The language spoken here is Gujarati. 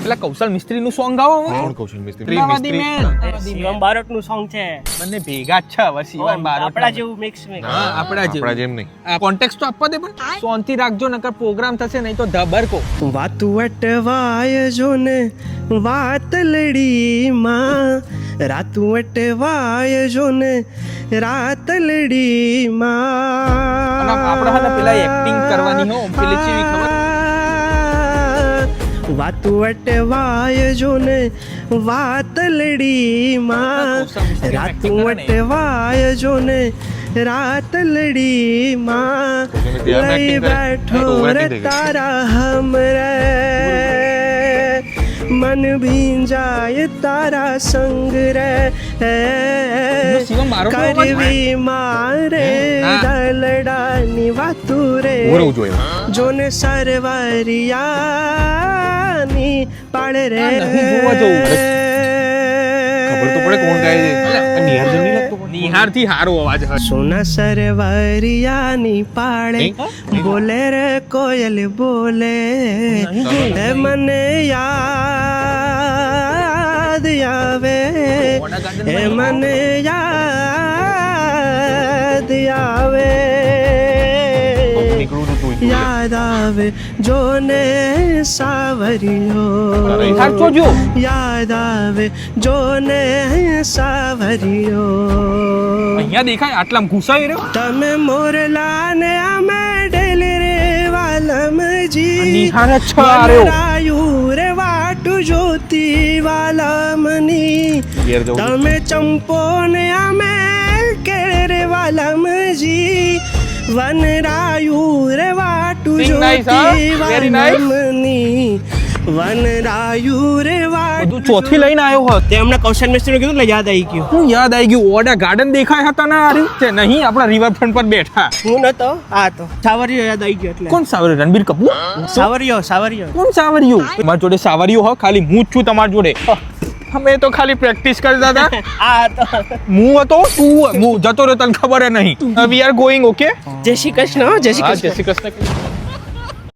પેલા કૌશલ મિસ્ત્રી નું સોંગ ગાવો કોણ કૌશલ મિસ્ત્રી? શિવમ બારોટ નું સોંગ છે. બંને ભેગા જ છે હવે શિવાન બારોટ આપણા જેવું મિક્સ મિક્સ. હા આપણા આપણા જેવું જેમ નહીં. આ કોન્ટેક્સ્ટ તો આપવા દે પણ શાંતિ રાખજો નકર પ્રોગ્રામ થશે નહીં તો ધબરકો વાતું અટવાય જો ને વાતલડી માં, રાતું અટવાય જો ને રાતલડી માં. અને આપણે હે ને પેલા એક્ટિંગ કરવાની હો પેલી ચેવી ખબર વાતું અટવાય જો ને વાતલડી માં, રાતું અટવાય જો ને રાતલડી માં. લઈ બેઠો રે તારા હમરે, મન ભીંજાય તારા સંગ રે. શિવમ બારોટ નો અવાજ કરવી મારે દલડાની વાતું રે, ઓરવું જોઈએ. જોને સરવરિયાની પાડે રે. નહીં જોવા જવું. ખબર તો પડે કોણ ગાય છે. આ નિહાર જેમ નહીં લાગતું? નિહાર થી હારો અવાજ હશે. સોના સરવરિયાની પાડે બોલે રે કોયલ બોલે, એ મને યાદ આવે, એ મને યાદ આવે, નીકળું તો તું યાદ આવે જોને સાવરિયો, સાચો જો યાદ આવે જોને સાવરિયો. અહીંયા દેખાય આટલામાં ઘૂસાઈ રહ્યો તમે મોરલા ને અમે ડેલ રે વાલમજી, નિહાર જ છે આ રહ્યો. વનરાયું રે વાટુ જોતી વાલમની, ઘેર જવું. તમે ચંપો ને અમે કેળ રે વાલમજી, વનરાયું રે વાટુ Sing nice, huh? જોતી Very nice. વાલમની, વનરાયું રે વાટુ તું ચોથી લઈને આવ્યો હોત તે હમણાં કૌશલ મિસ્ત્રી કીધું ને યાદ આવી ગયું. હું યાદ આવી ગયું ઓડા ગાર્ડન દેખાય હતા ને આર્યું છે નહીં આપણા રિવરફ્રન્ટ પર બેઠા હું નતો આ તો સાવરિયો યાદ આવી ગયો એટલે. કોણ સાવરિયો રણબીર કપૂર સાવરિયો કોણ સાવરિયો તમારી જોડે સાવરિયો હો ખાલી હું જ છું તમારી જોડે અમે તો ખાલી પ્રેક્ટિસ કરતા હતા આ તો હું હતો તું હું જતો રહ્યો તને ખબર નહીં વી આર ગોઈંગ ઓકે જય શ્રી કૃષ્ણ હો, જય શ્રી હા કૃષ્ણ. જય શ્રી કૃષ્ણ